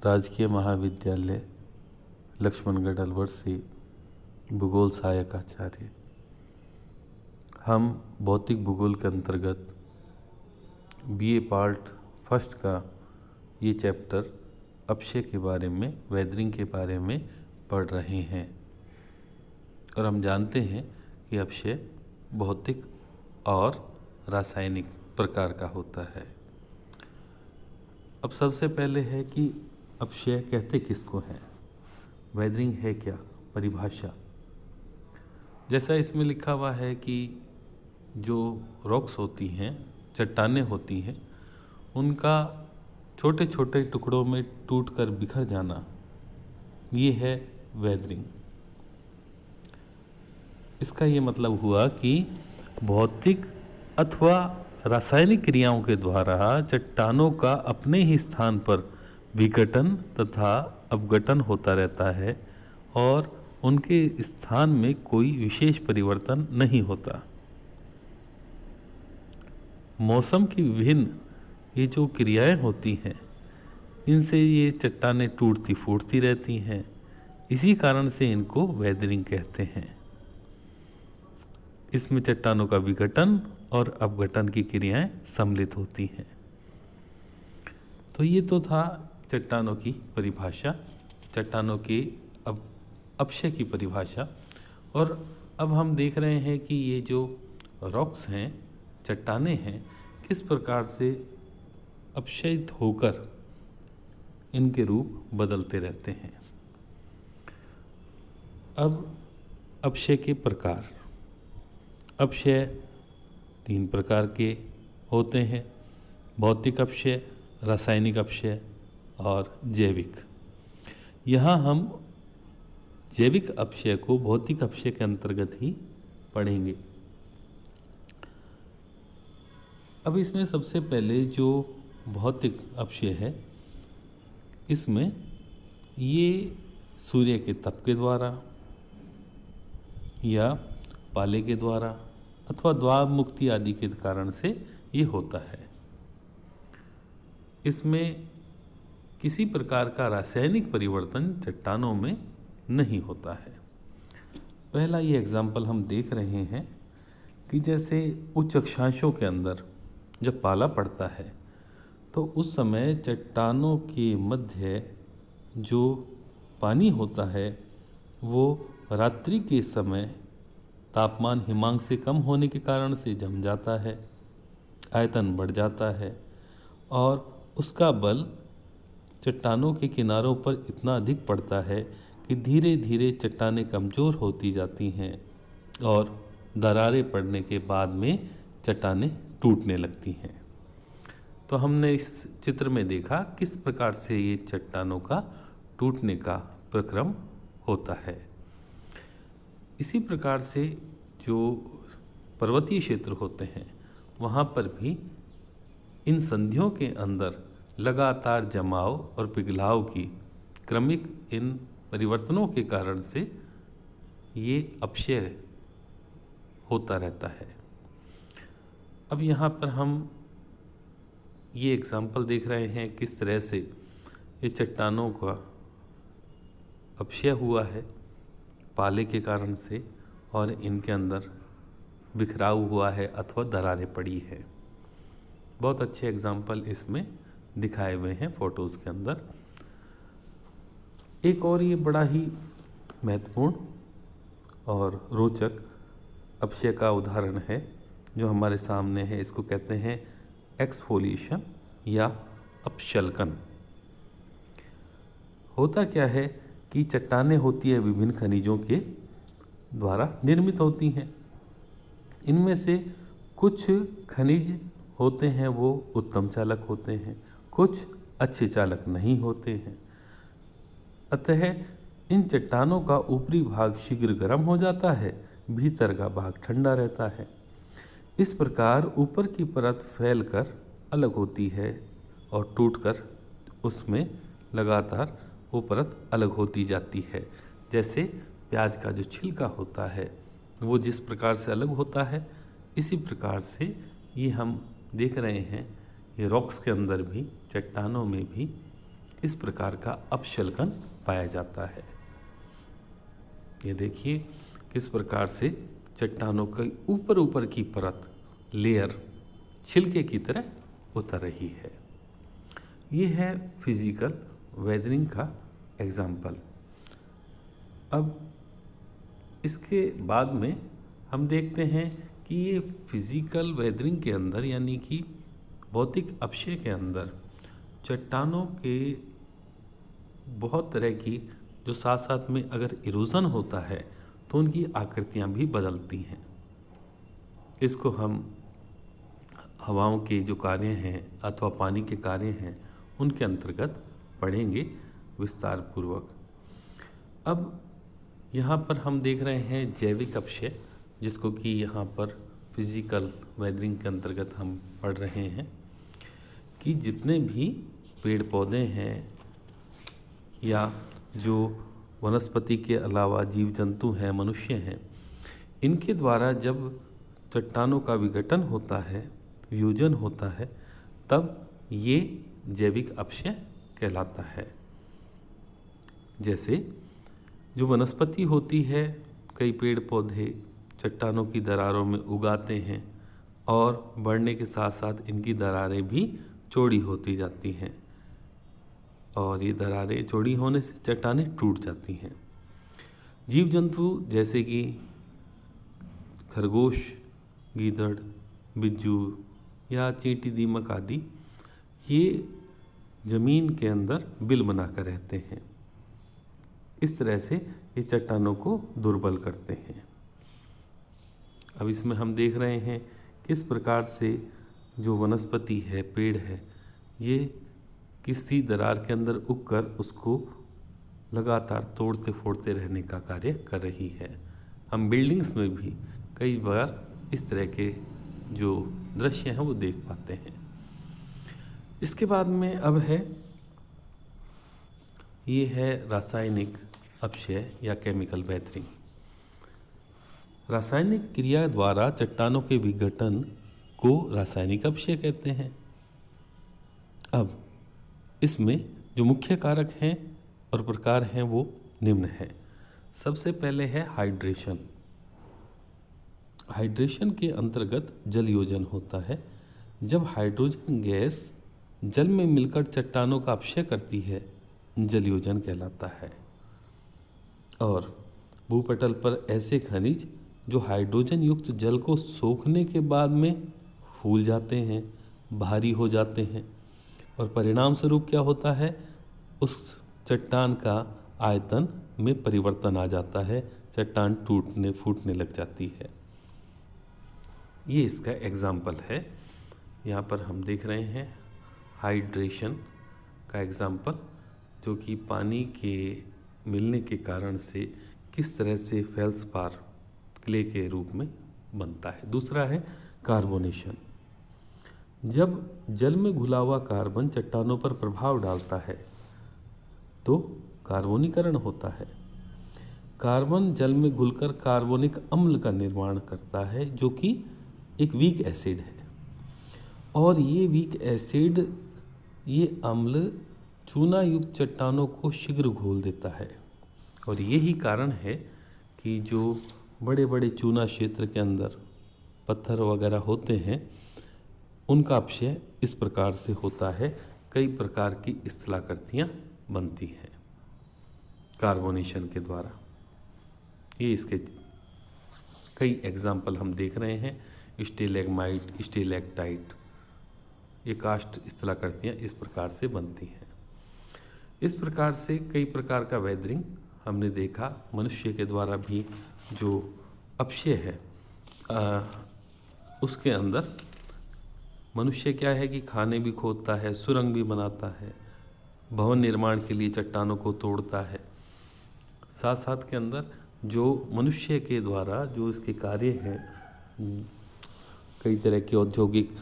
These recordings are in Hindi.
राजकीय महाविद्यालय लक्ष्मणगढ़ अलवर से भूगोल सहायक आचार्य। हम भौतिक भूगोल के अंतर्गत बीए पार्ट फर्स्ट का ये चैप्टर अपक्षय के बारे में, वेदरिंग के बारे में पढ़ रहे हैं। और हम जानते हैं कि अपक्षय भौतिक और रासायनिक प्रकार का होता है। अब सबसे पहले है कि अपक्षय कहते किसको हैं, वेदरिंग है क्या, परिभाषा। जैसा इसमें लिखा हुआ है कि जो रॉक्स होती हैं, चट्टानें होती हैं, उनका छोटे छोटे टुकड़ों में टूटकर बिखर जाना, ये है वेदरिंग। इसका ये मतलब हुआ कि भौतिक अथवा रासायनिक क्रियाओं के द्वारा चट्टानों का अपने ही स्थान पर विघटन तथा अपघटन होता रहता है और उनके स्थान में कोई विशेष परिवर्तन नहीं होता। मौसम की विभिन्न ये जो क्रियाएं होती हैं, इनसे ये चट्टानें टूटती फूटती रहती हैं। इसी कारण से इनको वेदरिंग कहते हैं। इसमें चट्टानों का विघटन और अपघटन की क्रियाएं सम्मिलित होती हैं। तो ये तो था चट्टानों की परिभाषा, चट्टानों के अपक्षय की परिभाषा। और अब हम देख रहे हैं कि ये जो रॉक्स हैं, चट्टानें हैं, किस प्रकार से अपक्षयित होकर इनके रूप बदलते रहते हैं। अब अपक्षय के प्रकार। अपक्षय 3 प्रकार के होते हैं, भौतिक अपक्षय, रासायनिक अपक्षय और जैविक। यहाँ हम जैविक अपक्षय को भौतिक अपक्षय के अंतर्गत ही पढ़ेंगे। अब इसमें सबसे पहले जो भौतिक अपक्षय है, इसमें ये सूर्य के तप के द्वारा या पाले के द्वारा अथवा द्वार मुक्ति आदि के कारण से ये होता है। इसमें किसी प्रकार का रासायनिक परिवर्तन चट्टानों में नहीं होता है। पहला ये एग्जाम्पल हम देख रहे हैं कि जैसे उच्च अक्षांशों के अंदर जब पाला पड़ता है तो उस समय चट्टानों के मध्य जो पानी होता है वो रात्रि के समय तापमान हिमांक से कम होने के कारण से जम जाता है, आयतन बढ़ जाता है और उसका बल चट्टानों के किनारों पर इतना अधिक पड़ता है कि धीरे धीरे चट्टानें कमज़ोर होती जाती हैं और दरारें पड़ने के बाद में चट्टानें टूटने लगती हैं। तो हमने इस चित्र में देखा किस प्रकार से ये चट्टानों का टूटने का प्रक्रम होता है। इसी प्रकार से जो पर्वतीय क्षेत्र होते हैं, वहाँ पर भी इन संधियों के अंदर लगातार जमाव और पिघलाव की क्रमिक इन परिवर्तनों के कारण से ये अपक्षय होता रहता है। अब यहाँ पर हम ये एग्जाम्पल देख रहे हैं किस तरह से ये चट्टानों का अपक्षय हुआ है पाले के कारण से और इनके अंदर बिखराव हुआ है अथवा दरारें पड़ी है। बहुत अच्छे एग्जाम्पल इसमें दिखाए हुए हैं फोटोज़ के अंदर। एक और ये बड़ा ही महत्वपूर्ण और रोचक अपक्षय का उदाहरण है जो हमारे सामने है। इसको कहते हैं एक्सफोलिएशन या अपशल्कन। होता क्या है कि चट्टानें होती है विभिन्न खनिजों के द्वारा निर्मित होती हैं। इनमें से कुछ खनिज होते हैं वो उत्तम चालक होते हैं, कुछ अच्छे चालक नहीं होते हैं। अतः इन चट्टानों का ऊपरी भाग शीघ्र गर्म हो जाता है, भीतर का भाग ठंडा रहता है। इस प्रकार ऊपर की परत फैलकर अलग होती है और टूटकर उसमें लगातार वो परत अलग होती जाती है। जैसे प्याज का जो छिलका होता है वो जिस प्रकार से अलग होता है, इसी प्रकार से ये हम देख रहे हैं ये रॉक्स के अंदर भी, चट्टानों में भी इस प्रकार का अपशलकन पाया जाता है। ये देखिए किस प्रकार से चट्टानों के ऊपर ऊपर की परत, लेयर छिलके की तरह उतर रही है। ये है फिजिकल वेदरिंग का एग्जाम्पल। अब इसके बाद में हम देखते हैं कि ये फिजिकल वेदरिंग के अंदर, यानी कि भौतिक अपक्षय के अंदर, चट्टानों के बहुत तरह की जो साथ साथ में अगर इरोजन होता है तो उनकी आकृतियाँ भी बदलती हैं। इसको हम हवाओं के जो कार्य हैं अथवा पानी के कार्य हैं उनके अंतर्गत पढ़ेंगे विस्तार पूर्वक। अब यहाँ पर हम देख रहे हैं जैविक अपक्षय, जिसको कि यहाँ पर फिजिकल वेदरिंग के अंतर्गत हम पढ़ रहे हैं कि जितने भी पेड़ पौधे हैं या जो वनस्पति के अलावा जीव जंतु हैं, मनुष्य हैं, इनके द्वारा जब चट्टानों का विघटन होता है, वियोजन होता है, तब ये जैविक अपक्षय कहलाता है। जैसे जो वनस्पति होती है, कई पेड़ पौधे चट्टानों की दरारों में उगाते हैं और बढ़ने के साथ साथ इनकी दरारें भी चौड़ी होती जाती हैं और ये दरारें चौड़ी होने से चट्टानें टूट जाती हैं। जीव जंतु जैसे कि खरगोश, गीदड़, बिज्जू या चींटी, दीमक आदि, ये ज़मीन के अंदर बिल बनाकर रहते हैं। इस तरह से ये चट्टानों को दुर्बल करते हैं। अब इसमें हम देख रहे हैं किस प्रकार से जो वनस्पति है, पेड़ है, ये किसी दरार के अंदर उगकर उसको लगातार तोड़ते फोड़ते रहने का कार्य कर रही है। हम बिल्डिंग्स में भी कई बार इस तरह के जो दृश्य हैं वो देख पाते हैं। इसके बाद में अब है, ये है रासायनिक अपक्षय या केमिकल वेदरिंग। रासायनिक क्रिया द्वारा चट्टानों के विघटन को रासायनिक अपक्षय कहते हैं। अब इसमें जो मुख्य कारक हैं और प्रकार हैं वो निम्न है। सबसे पहले है हाइड्रेशन। हाइड्रेशन के अंतर्गत जल योजन होता है। जब हाइड्रोजन गैस जल में मिलकर चट्टानों का अपक्षय करती है, जल योजन कहलाता है। और भूपटल पर ऐसे खनिज जो हाइड्रोजन युक्त जल को सोखने के बाद में फूल जाते हैं, भारी हो जाते हैं और परिणाम स्वरूप क्या होता है, उस चट्टान का आयतन में परिवर्तन आ जाता है, चट्टान टूटने फूटने लग जाती है। ये इसका एग्जाम्पल है। यहाँ पर हम देख रहे हैं हाइड्रेशन का एग्जाम्पल, जो कि पानी के मिलने के कारण से किस तरह से फेल्सपार क्ले के रूप में बनता है। दूसरा है कार्बोनेशन। जब जल में घुला हुआ कार्बन चट्टानों पर प्रभाव डालता है तो कार्बोनीकरण होता है। कार्बन जल में घुलकर कार्बोनिक अम्ल का निर्माण करता है, जो कि एक वीक एसिड है। और ये वीक एसिड, ये अम्ल चूना युक्त चट्टानों को शीघ्र घोल देता है। और यही कारण है कि जो बड़े बड़े चूना क्षेत्र के अंदर पत्थर वगैरह होते हैं, उनका अपक्षय इस प्रकार से होता है। कई प्रकार की स्थलाकृतियाँ बनती हैं कार्बोनेशन के द्वारा। ये इसके कई एग्जाम्पल हम देख रहे हैं। स्टेलेग्माइट, स्टेलेक्टाइट, ये काष्ठ स्थलाकृतियाँ इस प्रकार से बनती हैं। इस प्रकार से कई प्रकार का वेदरिंग हमने देखा। मनुष्य के द्वारा भी जो अपक्षय है उसके अंदर मनुष्य क्या है कि खाने भी खोदता है, सुरंग भी बनाता है, भवन निर्माण के लिए चट्टानों को तोड़ता है। साथ साथ के अंदर जो मनुष्य के द्वारा जो इसके कार्य हैं, कई तरह की औद्योगिक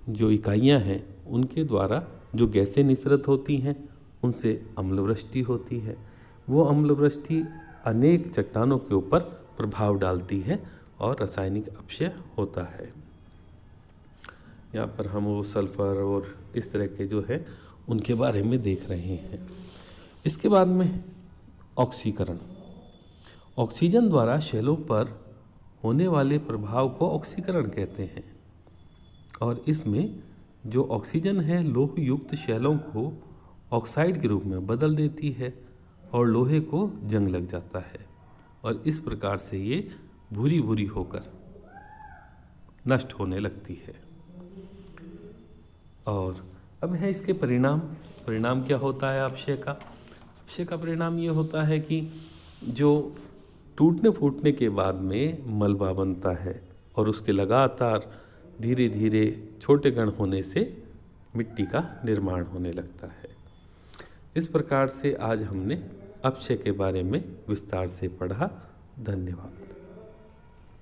जो इकाइयां हैं, उनके द्वारा जो गैसें निसृत होती हैं, उनसे अम्लवृष्टि होती है। वो अम्लवृष्टि अनेक चट्टानों के ऊपर प्रभाव डालती है और रासायनिक अपक्षय होता है। यहाँ पर हम वो सल्फर और इस तरह के जो है उनके बारे में देख रहे हैं। इसके बाद में ऑक्सीकरण। ऑक्सीजन द्वारा शैलों पर होने वाले प्रभाव को ऑक्सीकरण कहते हैं और इसमें जो ऑक्सीजन है लोह युक्त शैलों को ऑक्साइड के रूप में बदल देती है और लोहे को जंग लग जाता है और इस प्रकार से ये भूरी भूरी होकर नष्ट होने लगती है। और अब है इसके परिणाम। परिणाम क्या होता है अपक्षय का? अपक्षय का परिणाम ये होता है कि जो टूटने फूटने के बाद में मलबा बनता है और उसके लगातार धीरे धीरे छोटे कण होने से मिट्टी का निर्माण होने लगता है। इस प्रकार से आज हमने अपक्षय के बारे में विस्तार से पढ़ा। धन्यवाद।